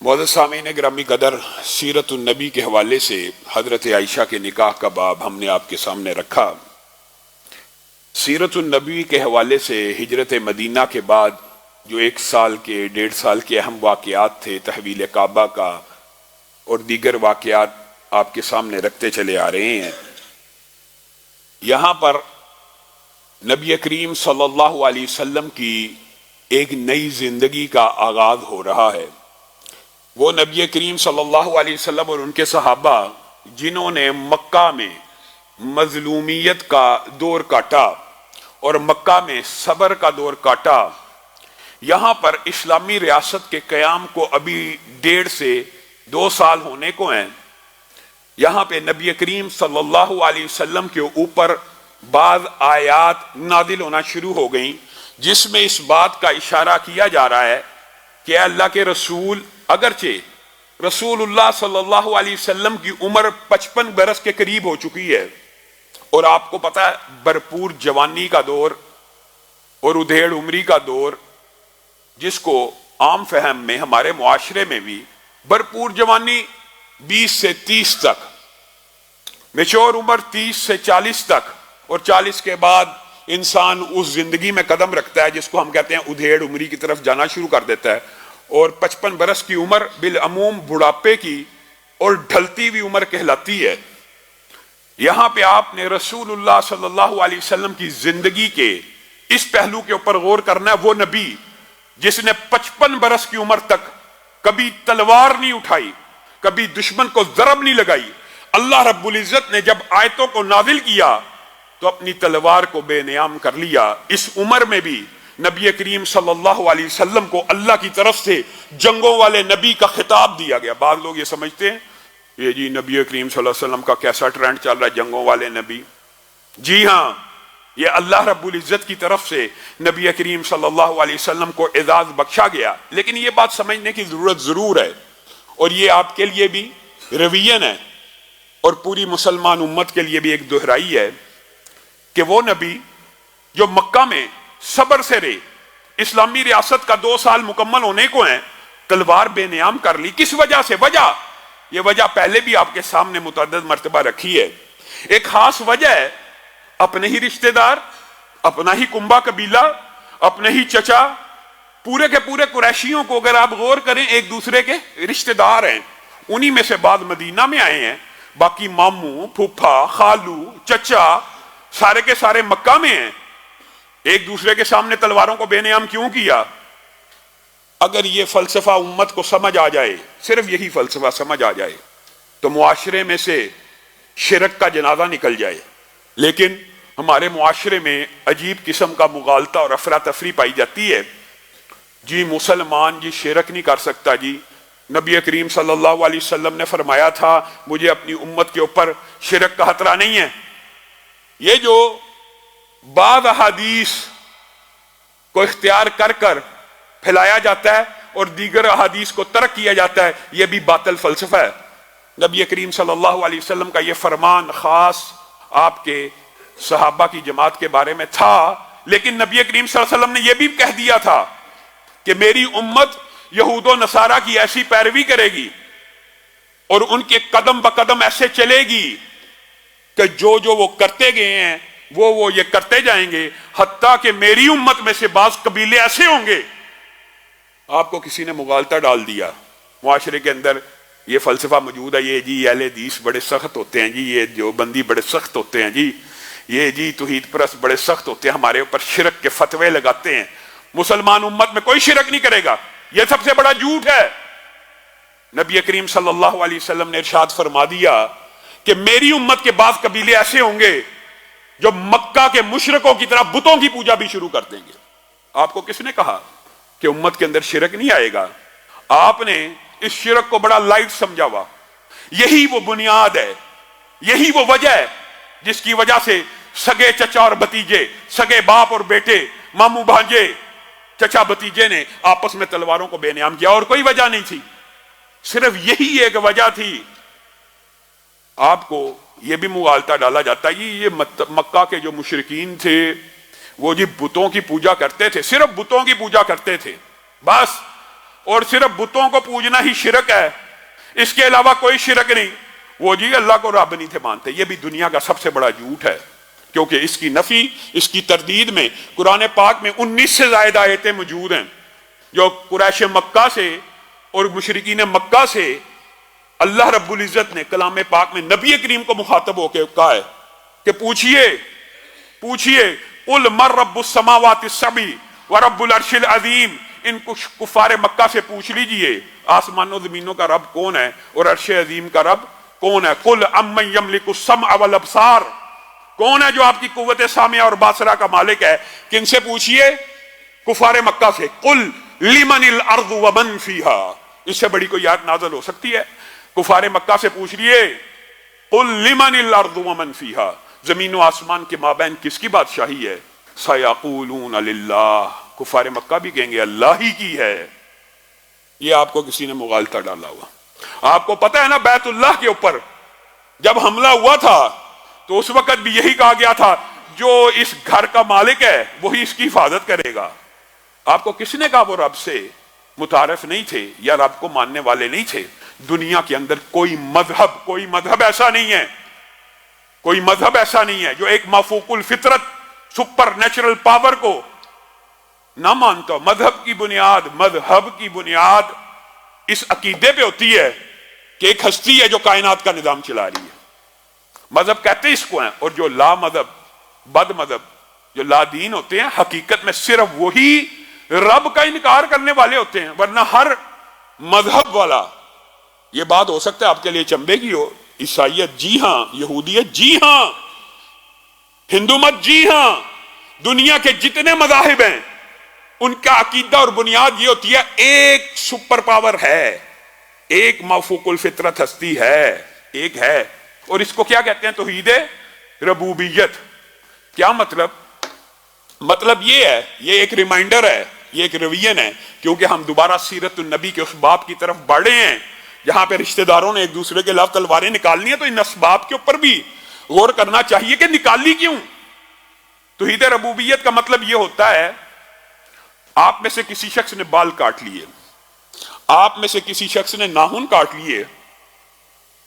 معزز سامعین گرامی قدر، سیرت النبی کے حوالے سے حضرت عائشہ کے نکاح کا باب ہم نے آپ کے سامنے رکھا۔ سیرت النبی کے حوالے سے ہجرت مدینہ کے بعد جو 1 سال کے 1.5 سال کے اہم واقعات تھے، تحویل کعبہ کا اور دیگر واقعات آپ کے سامنے رکھتے چلے آ رہے ہیں۔ یہاں پر نبی کریم صلی اللہ علیہ وسلم کی ایک نئی زندگی کا آغاز ہو رہا ہے۔ وہ نبی کریم صلی اللہ علیہ وسلم اور ان کے صحابہ جنہوں نے مکہ میں مظلومیت کا دور کاٹا اور مکہ میں صبر کا دور کاٹا، یہاں پر اسلامی ریاست کے قیام کو ابھی 1.5 سے 2 سال ہونے کو ہیں۔ یہاں پہ نبی کریم صلی اللہ علیہ وسلم کے اوپر بعض آیات نازل ہونا شروع ہو گئیں، جس میں اس بات کا اشارہ کیا جا رہا ہے کہ اللہ کے رسول، اگرچہ رسول اللہ صلی اللہ علیہ وسلم کی عمر 55 برس کے قریب ہو چکی ہے اور آپ کو پتہ ہے بھرپور جوانی کا دور اور ادھیڑ عمری کا دور، جس کو عام فہم میں ہمارے معاشرے میں بھی بھرپور جوانی 20 سے 30 تک، میچور عمر 30 سے 40 تک، اور 40 کے بعد انسان اس زندگی میں قدم رکھتا ہے جس کو ہم کہتے ہیں ادھیڑ عمری کی طرف جانا شروع کر دیتا ہے، اور 55 برس کی عمر بالعموم بڑھاپے کی اور ڈھلتی ہوئی عمر کہلاتی ہے۔ یہاں پہ آپ نے رسول اللہ صلی اللہ علیہ وسلم کی زندگی کے اس پہلو کے اوپر غور کرنا ہے۔ وہ نبی جس نے 55 برس کی عمر تک کبھی تلوار نہیں اٹھائی، کبھی دشمن کو ضرب نہیں لگائی، اللہ رب العزت نے جب آیتوں کو نازل کیا تو اپنی تلوار کو بے نیام کر لیا۔ اس عمر میں بھی نبی کریم صلی اللہ علیہ وسلم کو اللہ کی طرف سے جنگوں والے نبی کا خطاب دیا گیا۔ بعض لوگ یہ سمجھتے ہیں یہ جی نبی کریم صلی اللہ علیہ وسلم کا کیسا ٹرینڈ چل رہا ہے، جنگوں والے نبی۔ جی ہاں، یہ اللہ رب العزت کی طرف سے نبی کریم صلی اللہ علیہ وسلم کو اعزاز بخشا گیا، لیکن یہ بات سمجھنے کی ضرورت ضرور ہے، اور یہ آپ کے لیے بھی روین ہے اور پوری مسلمان امت کے لیے بھی ایک دہرائی ہے کہ وہ نبی جو مکہ میں صبر سے رہے، اسلامی ریاست کا 2 سال مکمل ہونے کو ہیں، تلوار بے نیام کر لی۔ کس وجہ سے؟ یہ وجہ پہلے بھی آپ کے سامنے متعدد مرتبہ رکھی ہے۔ ایک خاص وجہ ہے اپنے ہی رشتہ دار، اپنا ہی کنبہ قبیلہ، اپنے ہی چچا، پورے کے پورے قریشیوں کو اگر آپ غور کریں ایک دوسرے کے رشتہ دار ہیں، انہی میں سے بعض مدینہ میں آئے ہیں، باقی ماموں، پھوپھا، خالو، چچا سارے کے سارے مکہ میں ہیں۔ ایک دوسرے کے سامنے تلواروں کو بے نیام کیوں کیا؟ اگر یہ فلسفہ امت کو سمجھ آ جائے، صرف یہی فلسفہ سمجھ آ جائے، تو معاشرے میں سے شرک کا جنازہ نکل جائے۔ لیکن ہمارے معاشرے میں عجیب قسم کا مغالطہ اور افراتفری پائی جاتی ہے۔ جی مسلمان جی شرک نہیں کر سکتا، جی نبی کریم صلی اللہ علیہ وسلم نے فرمایا تھا مجھے اپنی امت کے اوپر شرک کا خطرہ نہیں ہے۔ یہ جو بعض احادیث کو اختیار کر کر پھیلایا جاتا ہے اور دیگر احادیث کو ترک کیا جاتا ہے، یہ بھی باطل فلسفہ ہے۔ نبی کریم صلی اللہ علیہ وسلم کا یہ فرمان خاص آپ کے صحابہ کی جماعت کے بارے میں تھا، لیکن نبی کریم صلی اللہ علیہ وسلم نے یہ بھی کہہ دیا تھا کہ میری امت یہود و نصارہ کی ایسی پیروی کرے گی اور ان کے قدم بقدم ایسے چلے گی کہ جو وہ کرتے گئے ہیں وہ یہ کرتے جائیں گے، حتیٰ کہ میری امت میں سے بعض قبیلے ایسے ہوں گے۔ آپ کو کسی نے مغالطہ ڈال دیا، معاشرے کے اندر یہ فلسفہ موجود ہے، یہ جی اہل حدیث بڑے سخت ہوتے ہیں، جی یہ دیوبندی بڑے سخت ہوتے ہیں، جی یہ جی توحید پرست بڑے سخت ہوتے ہیں، ہمارے اوپر شرک کے فتوے لگاتے ہیں۔ مسلمان امت میں کوئی شرک نہیں کرے گا، یہ سب سے بڑا جھوٹ ہے۔ نبی کریم صلی اللہ علیہ وسلم نے ارشاد فرما دیا کہ میری امت کے بعض قبیلے ایسے ہوں گے جو مکہ کے مشرکوں کی طرح بتوں کی پوجا بھی شروع کر دیں گے۔ آپ کو کس نے کہا کہ امت کے اندر شرک نہیں آئے گا؟ آپ نے اس شرک کو بڑا لائٹ سمجھا ہوا۔ یہی وہ بنیاد ہے، یہی وہ وجہ ہے جس کی وجہ سے سگے چچا اور بھتیجے، سگے باپ اور بیٹے، ماموں بھانجے، چچا بھتیجے نے آپس میں تلواروں کو بے نیام کیا، اور کوئی وجہ نہیں تھی، صرف یہی ایک وجہ تھی۔ آپ کو یہ بھی مغالطہ ڈالا جاتا ہے یہ مکہ کے جو مشرکین تھے وہ جی بتوں کی پوجا کرتے تھے، صرف بتوں کی پوجا کرتے تھے، بس اور صرف بتوں کو پوجنا ہی شرک ہے، اس کے علاوہ کوئی شرک نہیں، وہ جی اللہ کو رب نہیں تھے مانتے۔ یہ بھی دنیا کا سب سے بڑا جھوٹ ہے، کیونکہ اس کی نفی، اس کی تردید میں قرآن پاک میں 19 سے زائد آیتیں موجود ہیں جو قریش مکہ سے اور مشرکین مکہ سے اللہ رب العزت نے کلام پاک میں نبی کریم کو مخاطب ہو کے کہا ہے کہ پوچھئے قل من رب السماوات السبع ورب العرش العظیم، ان کفار مکہ سے پوچھ لیجئے آسمانوں زمینوں کا رب کون ہے اور عرش عظیم کا رب کون ہے۔ قل امن یملک السمع والابصار، کون ہے جو آپ کی قوت سامعہ اور باصرہ کا مالک ہے؟ کن سے پوچھئے؟ کفار مکہ سے۔ قل لمن الارض ومن فیہا، اس سے بڑی کوئی آیت نازل ہو سکتی ہے؟ کفار مکہ سے پوچھ لیے قل لمن الارض ومن فیہا، زمین و آسمان کے مابین کس کی بادشاہی ہے؟ سیقولون للہ، کفار مکہ بھی کہیں گے اللہ ہی کی ہے۔ یہ آپ کو کسی نے مغالطہ ڈالا ہوا۔ آپ کو پتہ ہے نا بیت اللہ کے اوپر جب حملہ ہوا تھا تو اس وقت بھی یہی کہا گیا تھا جو اس گھر کا مالک ہے وہی اس کی حفاظت کرے گا۔ آپ کو کس نے کہا وہ رب سے متعارف نہیں تھے یا رب کو ماننے والے نہیں تھے؟ دنیا کے اندر کوئی مذہب ایسا نہیں ہے، کوئی مذہب ایسا نہیں ہے جو ایک مافوق الفطرت سپر نیچرل پاور کو نہ مانتا۔ مذہب کی بنیاد اس عقیدے پہ ہوتی ہے کہ ایک ہستی ہے جو کائنات کا نظام چلا رہی ہے، مذہب کہتے ہیں اس کو ہیں۔ اور جو لا مذہب، بد مذہب، جو لا دین ہوتے ہیں، حقیقت میں صرف وہی رب کا انکار کرنے والے ہوتے ہیں، ورنہ ہر مذہب والا، یہ بات ہو سکتا ہے آپ کے لیے چنبے کی ہو، عیسائیت جی ہاں، یہودیت جی ہاں، ہندو مت جی ہاں، دنیا کے جتنے مذاہب ہیں ان کا عقیدہ اور بنیاد یہ ہوتی ہے ایک سپر پاور ہے، ایک مافوق الفطرت ہستی ہے، ایک ہے، اور اس کو کیا کہتے ہیں؟ توحید ربوبیت۔ کیا مطلب یہ ہے، یہ ایک ریمائنڈر ہے، یہ ایک ریویژن ہے، کیونکہ ہم دوبارہ سیرت النبی کے اس باب کی طرف بڑھے ہیں جہاں پہ رشتہ داروں نے ایک دوسرے کے خلاف تلواریں نکالنی ہیں، تو ان اسباب کے اوپر بھی غور کرنا چاہیے کہ نکالی کیوں۔ توحید ربوبیت کا مطلب یہ ہوتا ہے آپ میں سے کسی شخص نے بال کاٹ لیے، آپ میں سے کسی شخص نے ناخن کاٹ لیے،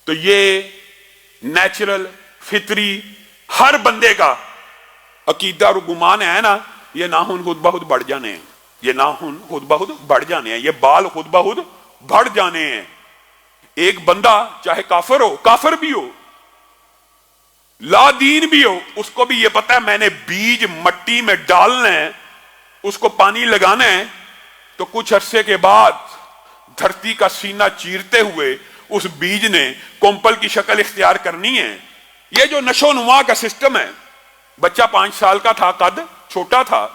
تو یہ نیچرل فطری ہر بندے کا عقیدہ اور گمان ہے نا، یہ ناخن خود بخود بڑھ جانے ہیں، یہ ناخن خود بخود بڑھ جانے ہیں، یہ بال خود بخود بڑھ جانے ہیں۔ ایک بندہ چاہے کافر بھی ہو، لا دین بھی ہو، اس کو بھی یہ پتا ہے میں نے بیج مٹی میں ڈالنا ہے، اس کو پانی لگانا ہے، تو کچھ عرصے کے بعد دھرتی کا سینہ چیرتے ہوئے اس بیج نے کومپل کی شکل اختیار کرنی ہے۔ یہ جو نشو نما کا سسٹم ہے، بچہ 5 سال کا تھا، قد چھوٹا تھا،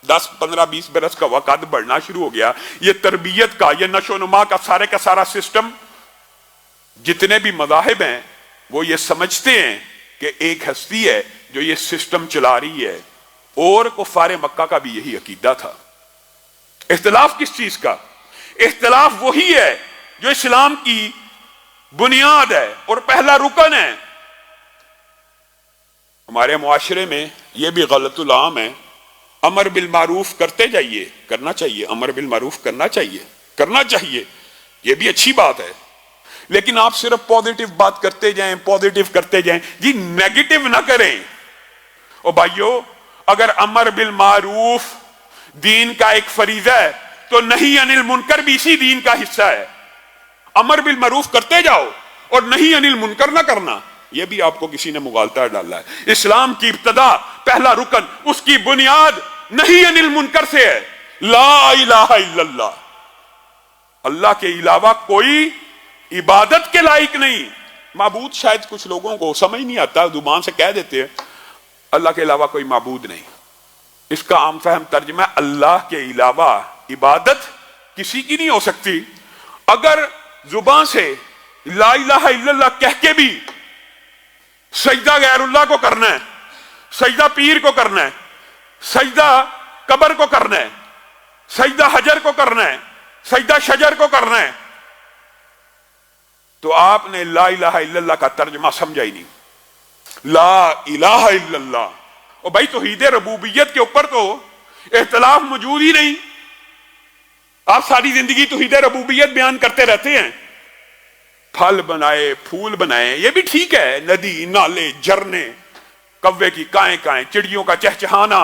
10 15 20 برس کا ہوا، قد بڑھنا شروع ہو گیا۔ یہ تربیت کا، یہ نشو نما کا سارا سسٹم، جتنے بھی مذاہب ہیں وہ یہ سمجھتے ہیں کہ ایک ہستی ہے جو یہ سسٹم چلا رہی ہے، اور کفار مکہ کا بھی یہی عقیدہ تھا۔ اختلاف کس چیز کا؟ اختلاف وہی ہے جو اسلام کی بنیاد ہے اور پہلا رکن ہے۔ ہمارے معاشرے میں یہ بھی غلط العام ہے، امر بالمعروف کرتے جائیے، کرنا چاہیے، امر بالمعروف کرنا چاہیے، یہ بھی اچھی بات ہے، لیکن آپ صرف پازیٹیو بات کرتے جائیں، جی نیگیٹو نہ کریں۔ اور بھائیو، اگر امر بالمعروف دین کا ایک فریضہ ہے تو نہی عن المنکر بھی اسی دین کا حصہ ہے۔ امر بالمعروف کرتے جاؤ اور نہی عن المنکر نہ کرنا، یہ بھی آپ کو کسی نے مغالطہ ڈالا ہے۔ اسلام کی ابتدا، پہلا رکن، اس کی بنیاد نہی عن المنکر سے ہے، لا الہ الا اللہ، اللہ کے علاوہ کوئی عبادت کے لائق نہیں۔ معبود شاید کچھ لوگوں کو سمجھ نہیں آتا، زبان سے کہہ دیتے ہیں اللہ کے علاوہ کوئی معبود نہیں، اس کا عام فہم ترجمہ ہے اللہ کے علاوہ عبادت کسی کی نہیں ہو سکتی۔ اگر زبان سے لا الہ الا اللہ کہہ کے بھی سجدہ غیر اللہ کو کرنا ہے، سجدہ پیر کو کرنا ہے، سجدہ قبر کو کرنا ہے، سجدہ حجر کو کرنا ہے، سجدہ شجر کو کرنا ہے، تو آپ نے لا الہ الا اللہ کا ترجمہ سمجھا ہی نہیں۔ لا الہ الا اللہ، اور بھائی توحید ربوبیت کے اوپر تو اختلاف موجود ہی نہیں۔ آپ ساری زندگی توحید ربوبیت بیان کرتے رہتے ہیں، پھل بنائے پھول بنائے، یہ بھی ٹھیک ہے، ندی نالے جھرنے، کوے کی کائیں کائیں، چڑیوں کا چہچہانا،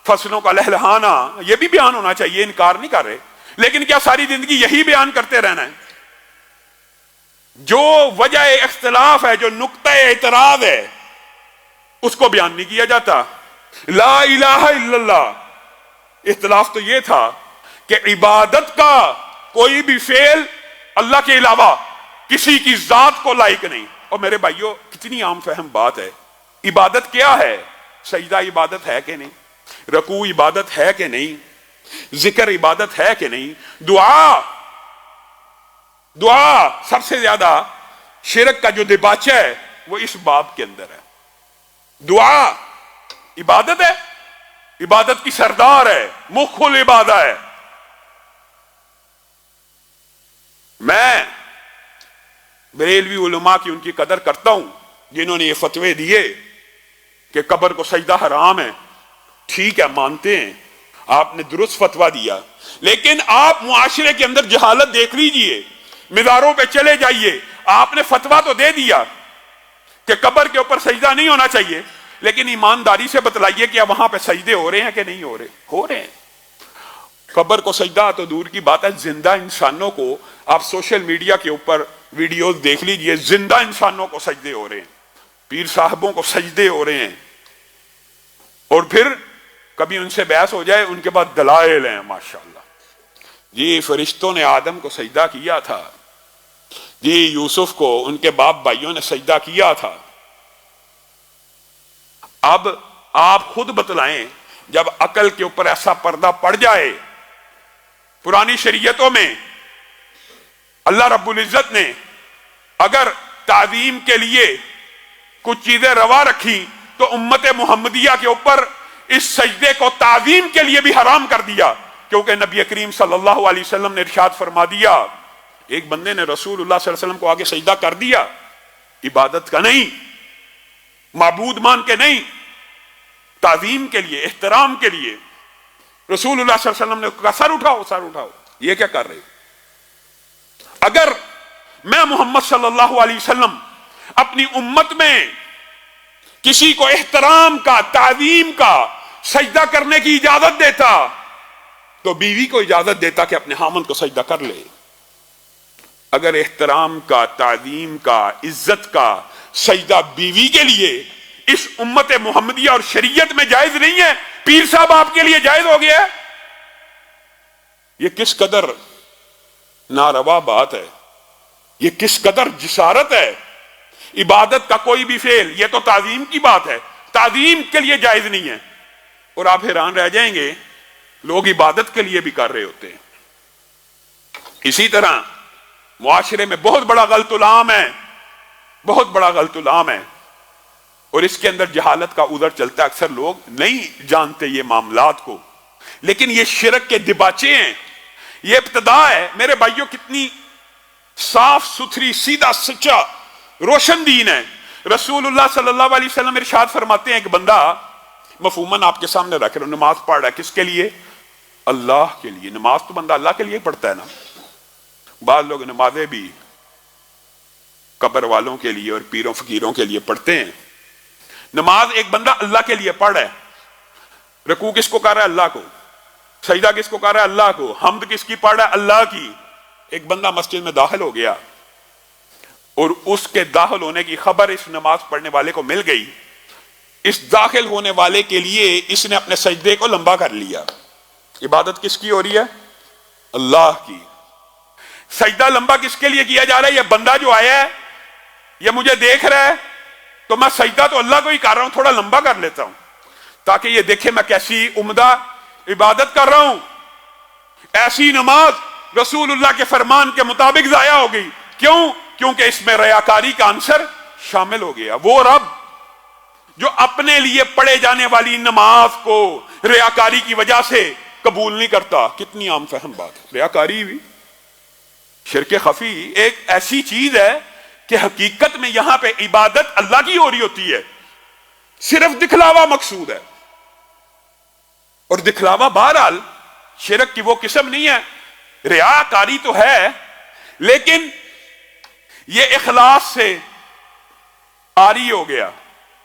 فصلوں کا لہلہانا، یہ بھی بیان ہونا چاہیے، انکار نہیں کر رہے، لیکن کیا ساری زندگی یہی بیان کرتے رہنا ہے؟ جو وجہ اختلاف ہے، جو نقطہ اعتراض ہے، اس کو بیان نہیں کیا جاتا۔ لا الہ الا اللہ، اختلاف تو یہ تھا کہ عبادت کا کوئی بھی فعل اللہ کے علاوہ کسی کی ذات کو لائق نہیں۔ اور میرے بھائیوں، کتنی عام فہم بات ہے، عبادت کیا ہے؟ سجدہ عبادت ہے کہ نہیں؟ رکوع عبادت ہے کہ نہیں؟ ذکر عبادت ہے کہ نہیں؟ دعا سب سے زیادہ شرک کا جو دباچہ ہے وہ اس باب کے اندر ہے۔ دعا عبادت ہے، عبادت کی سردار ہے، مخ العبادہ ہے۔ میں بریلوی علماء کی ان کی قدر کرتا ہوں جنہوں نے یہ فتوے دیے کہ قبر کو سجدہ حرام ہے، ٹھیک ہے، مانتے ہیں، آپ نے درست فتویٰ دیا، لیکن آپ معاشرے کے اندر جہالت دیکھ لیجئے، مزاروں پہ چلے جائیے، آپ نے فتویٰ تو دے دیا کہ قبر کے اوپر سجدہ نہیں ہونا چاہیے، لیکن ایمانداری سے بتلائیے کہ وہاں پہ سجدے ہو رہے ہیں کہ نہیں ہو رہے؟ ہو رہے ہیں۔ قبر کو سجدہ تو دور کی بات ہے، زندہ انسانوں کو آپ سوشل میڈیا کے اوپر ویڈیوز دیکھ لیجئے، زندہ انسانوں کو سجدے ہو رہے ہیں، پیر صاحبوں کو سجدے ہو رہے ہیں، اور پھر کبھی ان سے بحث ہو جائے، ان کے بعد دلائل ہیں ماشاءاللہ، جی فرشتوں نے آدم کو سجدہ کیا تھا، جی یوسف کو ان کے باپ بھائیوں نے سجدہ کیا تھا۔ اب آپ خود بتلائیں، جب عقل کے اوپر ایسا پردہ پڑ جائے، پرانی شریعتوں میں اللہ رب العزت نے اگر تعظیم کے لیے کچھ چیزیں روا رکھی تو امت محمدیہ کے اوپر اس سجدے کو تعظیم کے لیے بھی حرام کر دیا، کیونکہ نبی کریم صلی اللہ علیہ وسلم نے ارشاد فرما دیا، ایک بندے نے رسول اللہ صلی اللہ علیہ وسلم کو آگے سجدہ کر دیا، عبادت کا نہیں، معبود مان کے نہیں، تعظیم کے لیے، احترام کے لیے، رسول اللہ صلی اللہ علیہ وسلم نے کہا سر اٹھاؤ، سر اٹھاؤ، یہ کیا کر رہے؟ اگر میں محمد صلی اللہ علیہ وسلم اپنی امت میں کسی کو احترام کا، تعظیم کا سجدہ کرنے کی اجازت دیتا تو بیوی کو اجازت دیتا کہ اپنے خامند کو سجدہ کر لے۔ اگر احترام کا، تعظیم کا، عزت کا سجدہ بیوی کے لیے اس امت محمدیہ اور شریعت میں جائز نہیں ہے، پیر صاحب آپ کے لیے جائز ہو گیا ہے؟ یہ کس قدر ناروا بات ہے، یہ کس قدر جسارت ہے۔ عبادت کا کوئی بھی فعل، یہ تو تعظیم کی بات ہے، تعظیم کے لیے جائز نہیں ہے، اور آپ حیران رہ جائیں گے لوگ عبادت کے لیے بھی کر رہے ہوتے ہیں۔ اسی طرح معاشرے میں بہت بڑا غلط العام ہے، بہت بڑا غلط العام ہے، اور اس کے اندر جہالت کا عذر چلتا ہے، اکثر لوگ نہیں جانتے یہ معاملات کو، لیکن یہ شرک کے دباچے ہیں، یہ ابتدا ہے۔ میرے بھائیوں، کتنی صاف ستھری، سیدھا سچا، روشن دین ہے۔ رسول اللہ صلی اللہ علیہ وسلم ارشاد فرماتے ہیں، ایک بندہ مفہوماً آپ کے سامنے رکھ رہا ہے، نماز پڑھ رہا ہے، کس کے لیے؟ اللہ کے لیے۔ نماز تو بندہ اللہ کے لیے پڑھتا ہے نا۔ بعض لوگ نمازیں بھی قبر والوں کے لیے اور پیروں فقیروں کے لیے پڑھتے ہیں۔ نماز ایک بندہ اللہ کے لیے پڑھ رہا ہے، رکوع کس کو کر رہا ہے؟ اللہ کو۔ سجدہ کس کو کر رہا ہے؟ اللہ کو۔ حمد کس کی پڑھ رہا ہے؟ اللہ کی۔ ایک بندہ مسجد میں داخل ہو گیا اور اس کے داخل ہونے کی خبر اس نماز پڑھنے والے کو مل گئی، اس داخل ہونے والے کے لیے اس نے اپنے سجدے کو لمبا کر لیا۔ عبادت کس کی ہو رہی ہے؟ اللہ کی۔ سجدہ لمبا کس کے لیے کیا جا رہا ہے؟ یہ بندہ جو آیا ہے، یہ مجھے دیکھ رہا ہے، تو میں سجدہ تو اللہ کو ہی کر رہا ہوں، تھوڑا لمبا کر لیتا ہوں تاکہ یہ دیکھے میں کیسی عمدہ عبادت کر رہا ہوں۔ ایسی نماز رسول اللہ کے فرمان کے مطابق ضائع ہو گئی۔ کیوں؟ کیونکہ اس میں ریاکاری کا عنصر شامل ہو گیا۔ وہ رب جو اپنے لیے پڑھے جانے والی نماز کو ریاکاری کی وجہ سے قبول نہیں کرتا، کتنی عام فہم بات ہے۔ ریاکاری بھی، شرک خفی ایک ایسی چیز ہے کہ حقیقت میں یہاں پہ عبادت اللہ کی ہو رہی ہوتی ہے، صرف دکھلاوا مقصود ہے، اور دکھلاوا بہرحال شرک کی وہ قسم نہیں ہے ریاکاری تو ہے لیکن یہ اخلاص سے عاری ہو گیا.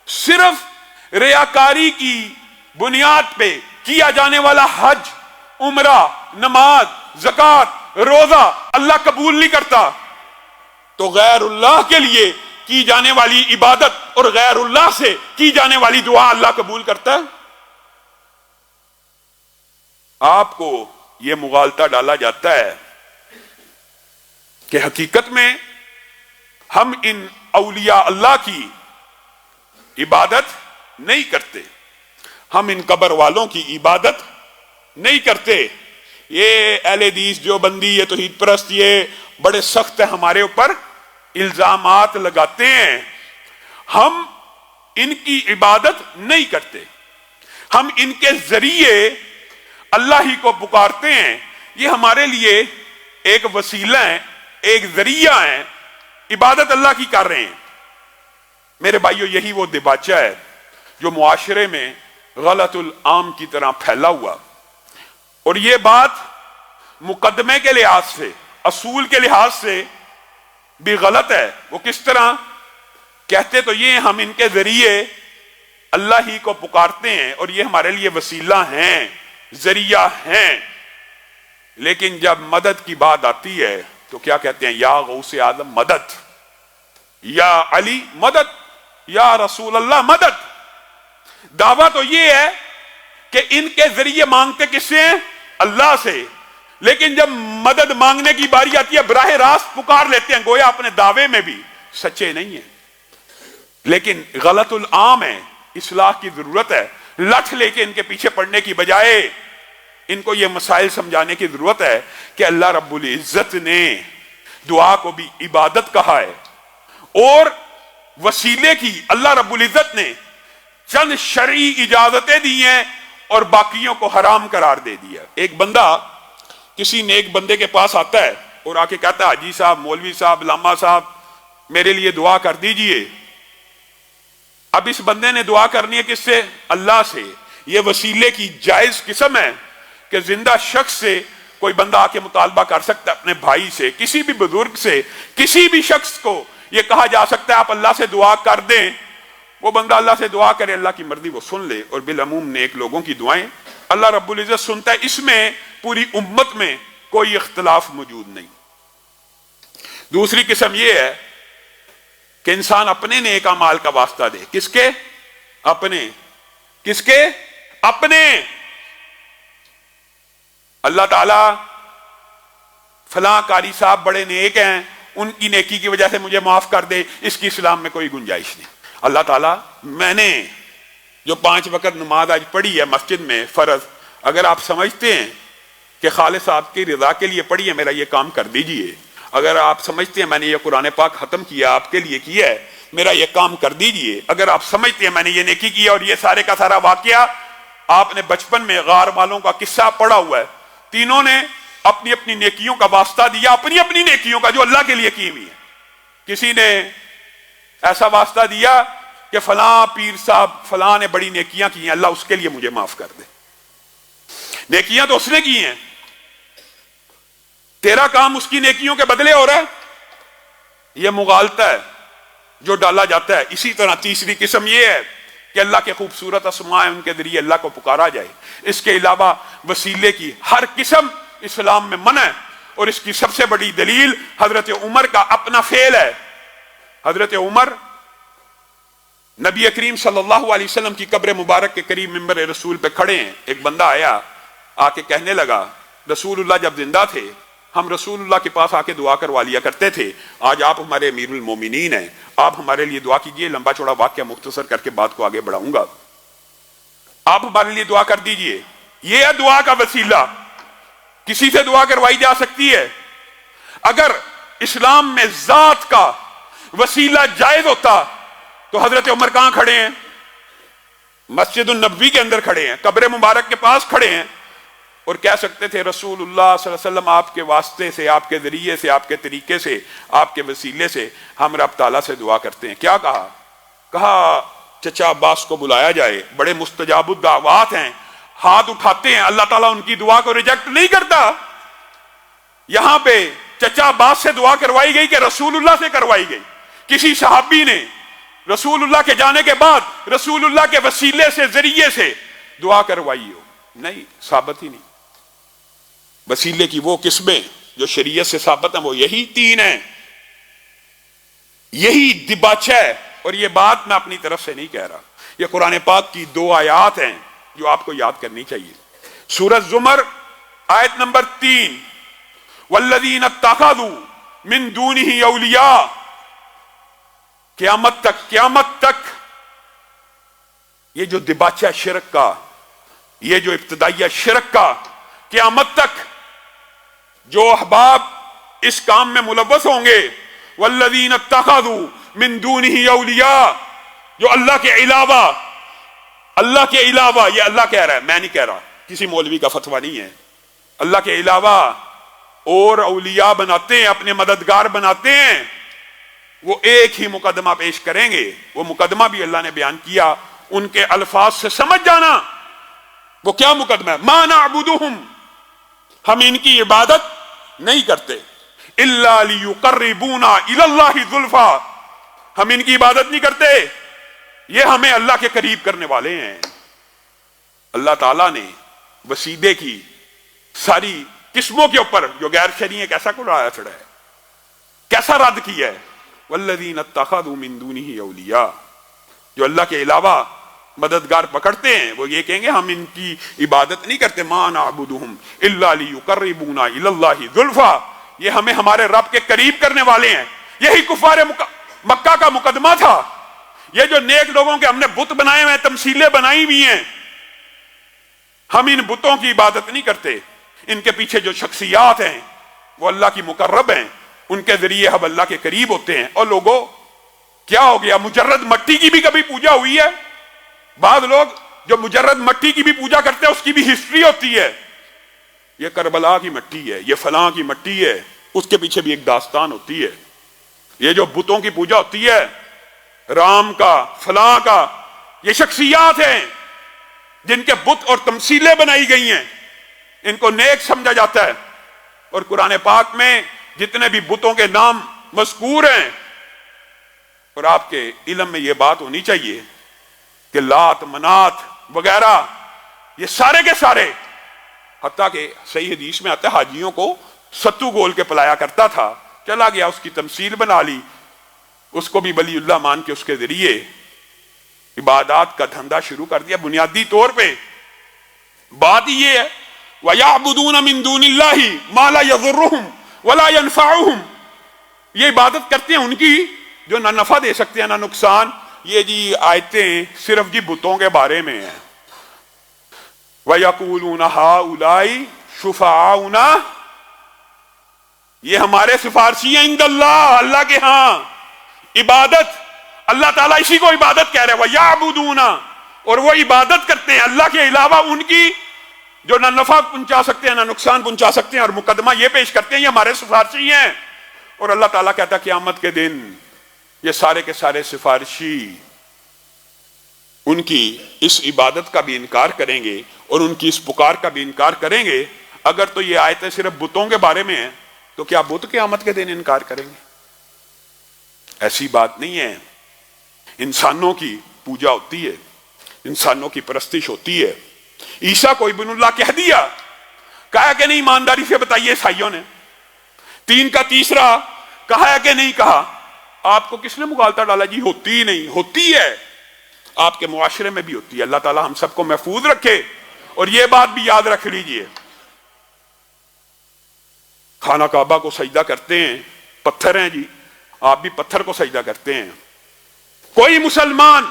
صرف ریاکاری کی بنیاد پہ کیا جانے والا حج، عمرہ، نماز، زکوٰۃ، روزہ اللہ قبول نہیں کرتا. تو غیر اللہ کے لیے کی جانے والی عبادت اور غیر اللہ سے کی جانے والی دعا اللہ قبول کرتا ہے. آپ کو یہ مغالطہ ڈالا جاتا ہے کہ حقیقت میں ہم ان اولیاء اللہ کی عبادت نہیں کرتے، ہم ان قبر والوں کی عبادت نہیں کرتے. یہ اہل حدیث جو بندی، یہ توحید پرست، یہ بڑے سخت ہمارے اوپر الزامات لگاتے ہیں. ہم ان کی عبادت نہیں کرتے، ہم ان کے ذریعے اللہ ہی کو پکارتے ہیں. یہ ہمارے لیے ایک وسیلہ ہے، ایک ذریعہ ہے، عبادت اللہ کی کر رہے ہیں. میرے بھائیو، یہی وہ دباچہ ہے جو معاشرے میں غلط العام کی طرح پھیلا ہوا. اور یہ بات مقدمے کے لحاظ سے، اصول کے لحاظ سے بھی غلط ہے. وہ کس طرح کہتے تو یہ ہم ان کے ذریعے اللہ ہی کو پکارتے ہیں اور یہ ہمارے لیے وسیلہ ہیں، ذریعہ ہیں. لیکن جب مدد کی بات آتی ہے تو کیا کہتے ہیں؟ یا غوث اعظم مدد، یا علی مدد، یا رسول اللہ مدد. دعویٰ تو یہ ہے کہ ان کے ذریعے مانگتے کس سے ہیں؟ اللہ سے. لیکن جب مدد مانگنے کی باری آتی ہے براہ راست پکار لیتے ہیں، گویا اپنے دعوے میں بھی سچے نہیں ہیں. لیکن غلط العام ہے، اصلاح کی ضرورت ہے. لٹھ لے کے ان کے پیچھے پڑنے کی بجائے ان کو یہ مسائل سمجھانے کی ضرورت ہے کہ اللہ رب العزت نے دعا کو بھی عبادت کہا ہے اور وسیلے کی اللہ رب العزت نے چند شرعی اجازتیں دی ہیں اور باقیوں کو حرام قرار دے دیا. ایک بندہ کسی نیک بندے کے پاس آتا ہے اور آ کے کہتا ہے حاجی صاحب، مولوی صاحب، علامہ صاحب میرے لیے دعا کر دیجئے. اب اس بندے نے دعا کرنی ہے کس سے؟ اللہ سے. یہ وسیلے کی جائز قسم ہے کہ زندہ شخص سے کوئی بندہ آ کے مطالبہ کر سکتا ہے، اپنے بھائی سے، کسی بھی بزرگ سے، کسی بھی شخص کو یہ کہا جا سکتا ہے آپ اللہ سے دعا کر دیں. وہ بندہ اللہ سے دعا کرے، اللہ کی مرضی وہ سن لے. اور بالعموم نیک لوگوں کی دعائیں اللہ رب العزت سنتا ہے. اس میں پوری امت میں کوئی اختلاف موجود نہیں. دوسری قسم یہ ہے کہ انسان اپنے نیک اعمال کا واسطہ دے. کس کے؟ اپنے. کس کے؟ اپنے. اللہ تعالیٰ فلاں قاری صاحب بڑے نیک ہیں، ان کی نیکی کی وجہ سے مجھے معاف کر دے، اس کی اسلام میں کوئی گنجائش نہیں. اللہ تعالیٰ میں نے جو 5 وقت نماز آج پڑھی ہے مسجد میں فرض، اگر آپ سمجھتے ہیں کہ خالص آپ کی رضا کے لیے پڑھی ہے، میرا یہ کام کر دیجئے. اگر آپ سمجھتے ہیں میں نے یہ قرآن پاک ختم کیا آپ کے لیے کیا ہے، میرا یہ کام کر دیجئے. اگر آپ سمجھتے ہیں میں نے یہ نیکی کیا اور یہ سارے کا سارا واقعہ آپ نے بچپن میں غار والوں کا قصہ پڑھا ہوا ہے، تینوں نے اپنی اپنی نیکیوں کا واسطہ دیا، اپنی اپنی نیکیوں کا جو اللہ کے لیے کی ہوئی ہے. کسی نے ایسا واسطہ دیا کہ فلاں پیر صاحب فلاں نے بڑی نیکیاں کی ہیں، اللہ اس کے لیے مجھے معاف کر دے. نیکیاں تو اس نے کی ہیں، تیرا کام اس کی نیکیوں کے بدلے ہو رہا ہے. یہ مغالطہ ہے جو ڈالا جاتا ہے. اسی طرح تیسری قسم یہ ہے کہ اللہ کے خوبصورت اسماء ہیں، ان کے ذریعے اللہ کو پکارا جائے. اس کے علاوہ وسیلے کی ہر قسم اسلام میں منع ہے. اور اس کی سب سے بڑی دلیل حضرت عمر کا اپنا فعل ہے. حضرت عمر نبی کریم صلی اللہ علیہ وسلم کی قبر مبارک کے قریب منبر رسول پہ کھڑے ہیں. ایک بندہ آیا، آ کے کہنے لگا رسول اللہ جب زندہ تھے ہم رسول اللہ کے پاس آ کے دعا کروا لیا کرتے تھے، آج آپ ہمارے امیر المومنین ہیں، آپ ہمارے لیے دعا کیجئے. لمبا چوڑا واقعہ مختصر کر کے بات کو آگے بڑھاؤں گا. آپ ہمارے لیے دعا کر دیجئے. یہ ہے دعا کا وسیلہ. کسی سے دعا کروائی جا سکتی ہے. اگر اسلام میں ذات کا وسیلہ جائز ہوتا تو حضرت عمر کہاں کھڑے ہیں؟ مسجد النبوی کے اندر کھڑے ہیں، قبر مبارک کے پاس کھڑے ہیں، اور کہہ سکتے تھے رسول اللہ صلی اللہ علیہ وسلم آپ کے واسطے سے، آپ کے ذریعے سے، آپ کے طریقے سے، آپ کے وسیلے سے ہم رب تعالیٰ سے دعا کرتے ہیں. کیا کہا؟ کہا چچا عباس کو بلایا جائے، بڑے مستجاب الدعوات ہیں، ہاتھ اٹھاتے ہیں، اللہ تعالیٰ ان کی دعا کو ریجیکٹ نہیں کرتا. یہاں پہ چچا باس سے دعا کروائی گئی کہ رسول اللہ سے کروائی گئی؟ کسی صحابی نے رسول اللہ کے جانے کے بعد رسول اللہ کے وسیلے سے ذریعے سے دعا کروائی ہو؟ نہیں، ثابت ہی نہیں۔ وسیلے کی وہ قسمیں جو شریعت سے ثابت ہیں وہ یہی تین ہیں، یہی دباچہ ہے۔ اور یہ بات میں اپنی طرف سے نہیں کہہ رہا، یہ قرآن پاک کی دو آیات ہیں جو آپ کو یاد کرنی چاہیے۔ سورۃ زمر آیت نمبر 3، والذین اتخذوا من دونہ اولیاء، قیامت تک یہ جو دباچہ شرک کا، یہ جو ابتدائیہ شرک کا، قیامت تک جو احباب اس کام میں ملوث ہوں گے، والذین اتخذوا من دونہ اولیاء، جو اللہ کے علاوہ یہ اللہ کہہ رہا ہے، میں نہیں کہہ رہا، کسی مولوی کا فتویٰ نہیں ہے، اللہ کے علاوہ اور اولیاء بناتے ہیں، اپنے مددگار بناتے ہیں، وہ ایک ہی مقدمہ پیش کریں گے۔ وہ مقدمہ بھی اللہ نے بیان کیا، ان کے الفاظ سے سمجھ جانا وہ کیا مقدمہ ہے۔ ما نعبدہم، ہم ان کی عبادت نہیں کرتے، الا لیقربونا الی اللہ زلفا، ہم ان کی عبادت نہیں کرتے، یہ ہمیں اللہ کے قریب کرنے والے ہیں۔ اللہ تعالیٰ نے وسیلے کی ساری قسموں کے اوپر جو غیر شرعی ہے کیسا کڑایا چڑھا ہے، کیسا رد کیا ہے۔ والذین اتخذوا من دونہ اولیاء، جو اللہ کے علاوہ مددگار پکڑتے ہیں وہ یہ کہیں گے ہم ان کی عبادت نہیں کرتے، ما نعبدہم الا لیقربونا الی اللہ زلفا، یہ ہمیں ہمارے رب کے قریب کرنے والے ہیں۔ یہی کفار مکہ کا مقدمہ تھا۔ یہ جو نیک لوگوں کے ہم نے بت بنائے ہوئے ہیں، تمثیلیں بنائی ہوئی ہیں، ہم ان بتوں کی عبادت نہیں کرتے، ان کے پیچھے جو شخصیات ہیں وہ اللہ کی مقرب ہیں، ان کے ذریعے ہم اللہ کے قریب ہوتے ہیں۔ اور لوگوں کیا ہو گیا، مجرد مٹی کی بھی کبھی پوجا ہوئی ہے؟ بعض لوگ جو مجرد مٹی کی بھی پوجا کرتے ہیں اس کی بھی ہسٹری ہوتی ہے، یہ کربلا کی مٹی ہے، یہ فلاں کی مٹی ہے، اس کے پیچھے بھی ایک داستان ہوتی ہے۔ یہ جو بتوں کی پوجا ہوتی ہے، رام کا، فلاں کا، یہ شخصیات ہیں جن کے بت اور تمثیلیں بنائی گئی ہیں، ان کو نیک سمجھا جاتا ہے۔ اور قرآن پاک میں جتنے بھی بتوں کے نام مذکور ہیں، اور آپ کے علم میں یہ بات ہونی چاہیے کہ لات، منات وغیرہ یہ سارے کے سارے، حتیٰ کہ صحیح حدیث میں آتا ہے حاجیوں کو ستو گول کے پلایا کرتا تھا، چلا گیا اس کی تمثیل بنا لی، اس کو بھی ولی اللہ مان کے اس کے ذریعے عبادات کا دھندا شروع کر دیا۔ بنیادی طور پہ بات یہ ہے وَيَعْبُدُونَ مِن دُونِ اللَّهِ مَا لَا يَضُرُّهُمْ وَلَا يَنْفَعُهُمْ، یہ عبادت کرتے ہیں ان کی جو نہ نفع دے سکتے ہیں نہ نقصان۔ یہ جی آیتیں صرف جی بتوں کے بارے میں ہیں۔ وَيَقُولُونَ هَؤُلَاءِ شُفَعَاؤُنَا، یہ ہمارے سفارشی ہیں عند اللہ، اللہ کے ہاں۔ عبادت اللہ تعالیٰ اسی کو عبادت کہہ رہے ہیں، وَيَعْبُدُونَ، اور وہ عبادت کرتے ہیں اللہ کے علاوہ ان کی جو نہ نفع پہنچا سکتے ہیں نہ نقصان پہنچا سکتے ہیں، اور مقدمہ یہ پیش کرتے ہیں یہ ہمارے سفارشی ہیں۔ اور اللہ تعالیٰ کہتا ہے قیامت کے دن یہ سارے کے سارے سفارشی ان کی اس عبادت کا بھی انکار کریں گے اور ان کی اس پکار کا بھی انکار کریں گے۔ اگر تو یہ آیتیں صرف بتوں کے بارے میں ہیں تو کیا بت قیامت کے دن انکار کریں گے؟ ایسی بات نہیں ہے۔ انسانوں کی پوجا ہوتی ہے، انسانوں کی پرستش ہوتی ہے۔ عیسیٰ کو ابن اللہ کہہ دیا، کہا کہ نہیں؟ ایمانداری سے بتائیے عیسائیوں نے 3 کا تیسرا کہا ہے کہ نہیں کہا؟ آپ کو کس نے مغالطہ ڈالا؟ جی ہوتی ہی نہیں، ہوتی ہے، آپ کے معاشرے میں بھی ہوتی ہے۔ اللہ تعالی ہم سب کو محفوظ رکھے۔ اور یہ بات بھی یاد رکھ لیجئے، خانہ کعبہ کو سجدہ کرتے ہیں، پتھر ہیں جی، آپ بھی پتھر کو سجدہ کرتے ہیں۔ کوئی مسلمان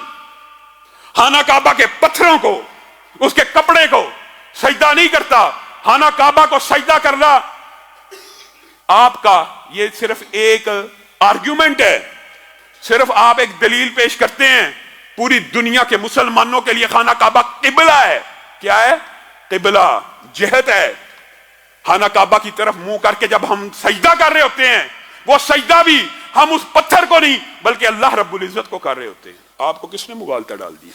خانہ کعبہ کے پتھروں کو، اس کے کپڑے کو سجدہ نہیں کرتا۔ خانہ کعبہ کو سجدہ کرنا آپ کا یہ صرف ایک آرگیومنٹ ہے، صرف آپ ایک دلیل پیش کرتے ہیں۔ پوری دنیا کے مسلمانوں کے لیے خانہ کعبہ قبلہ ہے۔ کیا ہے؟ قبلہ، جہت ہے۔ خانہ کعبہ کی طرف منہ کر کے جب ہم سجدہ کر رہے ہوتے ہیں، وہ سجدہ بھی ہم اس پتھر کو نہیں بلکہ اللہ رب العزت کو کر رہے ہوتے ہیں۔ آپ کو کس نے مغالطہ ڈال دیا؟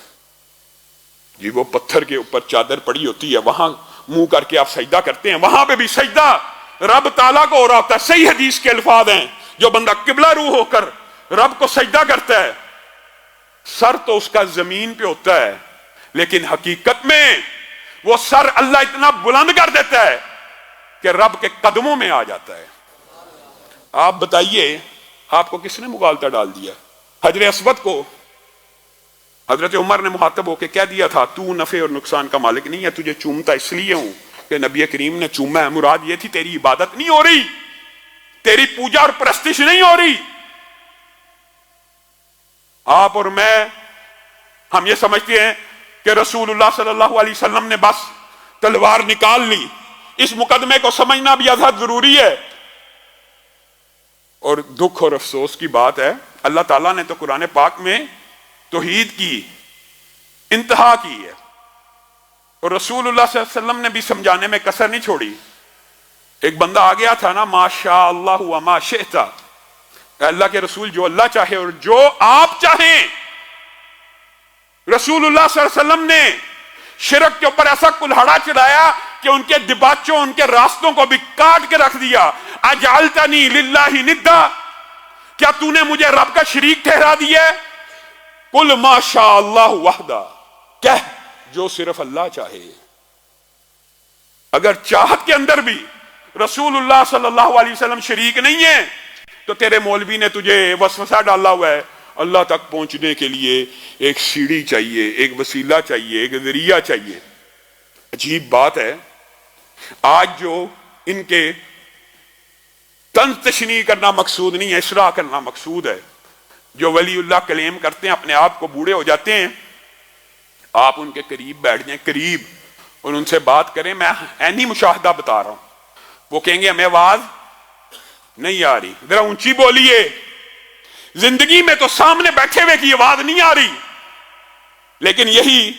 جی وہ پتھر کے اوپر چادر پڑی ہوتی ہے، وہاں منہ کر کے آپ سجدہ کرتے ہیں، وہاں پہ بھی سجدہ رب تعالیٰ کو ہو رہا ہوتا ہے. صحیح حدیث کے الفاظ ہیں, جو بندہ قبلہ روح ہو کر رب کو سجدہ کرتا ہے سر تو اس کا زمین پہ ہوتا ہے, لیکن حقیقت میں وہ سر اللہ اتنا بلند کر دیتا ہے کہ رب کے قدموں میں آ جاتا ہے. آپ بتائیے آپ کو کس نے مغالطہ ڈال دیا؟ حجر اسود کو حضرت عمر نے مخاطب ہو کے کہہ دیا تھا تو نفع اور نقصان کا مالک نہیں ہے, تجھے چومتا اس لیے ہوں کہ نبی کریم نے چوما ہے. مراد یہ تھی تیری عبادت نہیں ہو رہی, تیری پوجا اور پرستش نہیں ہو رہی. آپ اور میں ہم یہ سمجھتے ہیں کہ رسول اللہ صلی اللہ علیہ وسلم نے بس تلوار نکال لی. اس مقدمے کو سمجھنا بھی ازحد ضروری ہے. اور دکھ اور افسوس کی بات ہے, اللہ تعالیٰ نے تو قرآن پاک میں توحید کی انتہا کی ہے, اور رسول اللہ صلی اللہ علیہ وسلم نے بھی سمجھانے میں کسر نہیں چھوڑی. ایک بندہ آ گیا تھا نا, ما شاء اللہ و ما شئت, اللہ کے رسول جو اللہ چاہے اور جو آپ چاہیں. رسول اللہ صلی اللہ علیہ وسلم نے شرک کے اوپر ایسا کلہڑا چڑھایا کہ ان کے دباچوں, ان کے راستوں کو بھی کاٹ کے رکھ دیا. اجعلتنی للہ ندا, کیا تو نے مجھے رب کا شریک ٹھہرا دیا ہے؟ قل ما شاء اللہ وحدہ, کہہ جو صرف اللہ چاہے. اگر چاہت کے اندر بھی رسول اللہ صلی اللہ علیہ وسلم شریک نہیں ہے تو تیرے مولوی نے تجھے وسوسہ ڈالا ہوا ہے. اللہ تک پہنچنے کے لیے ایک سیڑھی چاہیے, ایک وسیلہ چاہیے, ایک ذریعہ چاہیے. عجیب بات ہے, آج جو ان کے طنز تشنیع کرنا مقصود نہیں ہے, اصلاح کرنا مقصود ہے. جو ولی اللہ کلیم کرتے ہیں, اپنے آپ کو بوڑھے ہو جاتے ہیں, آپ ان کے قریب بیٹھ جائیں, قریب, اور ان سے بات کریں. میں عینی مشاہدہ بتا رہا ہوں. وہ کہیں گے ہمیں آواز نہیں آ رہی, ذرا اونچی بولیے. زندگی میں تو سامنے بیٹھے ہوئے کی آواز نہیں آ رہی, لیکن یہی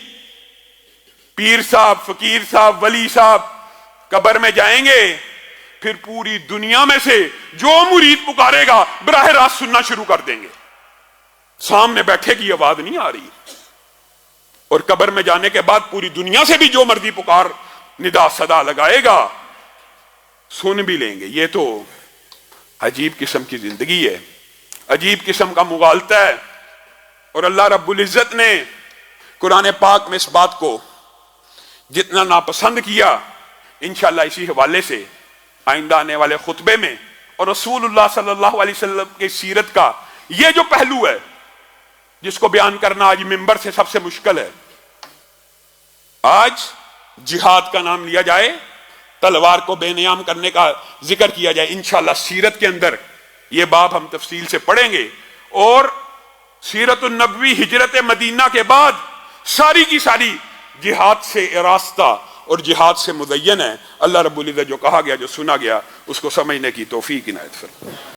پیر صاحب, فقیر صاحب, ولی صاحب قبر میں جائیں گے, پھر پوری دنیا میں سے جو مرید پکارے گا براہ راست سننا شروع کر دیں گے. سامنے بیٹھے کی آواز نہیں آ رہی, اور قبر میں جانے کے بعد پوری دنیا سے بھی جو مرضی پکار ندا صدا لگائے گا سن بھی لیں گے. یہ تو عجیب قسم کی زندگی ہے, عجیب قسم کا مغالطہ ہے. اور اللہ رب العزت نے قرآن پاک میں اس بات کو جتنا ناپسند کیا, انشاءاللہ اسی حوالے سے آئندہ آنے والے خطبے میں, اور رسول اللہ صلی اللہ علیہ وسلم کی سیرت کا یہ جو پہلو ہے جس کو بیان کرنا آج ممبر سے سب سے مشکل ہے. آج جہاد کا نام لیا جائے, تلوار کو بے نیام کرنے کا ذکر کیا جائے. انشاءاللہ سیرت کے اندر یہ باب ہم تفصیل سے پڑھیں گے, اور سیرت النبوی ہجرت مدینہ کے بعد ساری کی ساری جہاد سے راستہ اور جہاد سے مزین ہے. اللہ رب العزت جو کہا گیا, جو سنا گیا, اس کو سمجھنے کی توفیق عنایت فرمائے.